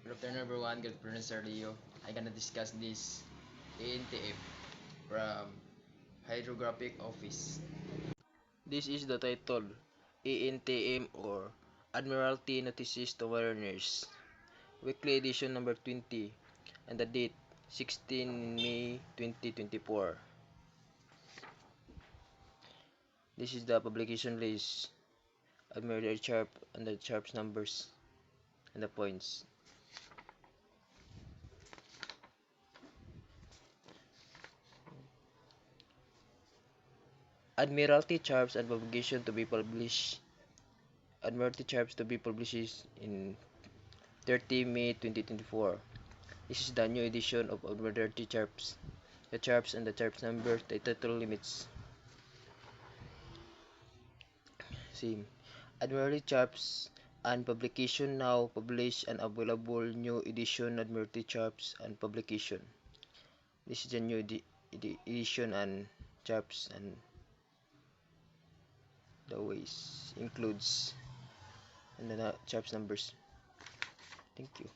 Good afternoon everyone, good afternoon Sir Leo. I'm gonna discuss this ANTF from Hydrographic Office. This is the title, ANTM or Admiralty Notices to Mariners, Weekly Edition number 20, and the date 16 May 2024. This is the publication list, Admiral chart and the charts numbers and the points. Admiralty charts and publication to be published. Admiralty charts to be published in 30 May 2024. This is the new edition of Admiralty charts. The charts and the charts number, the title limits. Same. Admiralty charts and publication now published and available new edition Admiralty charts and publication. This is the new edition and charts and the ways includes and the charts numbers. Thank you.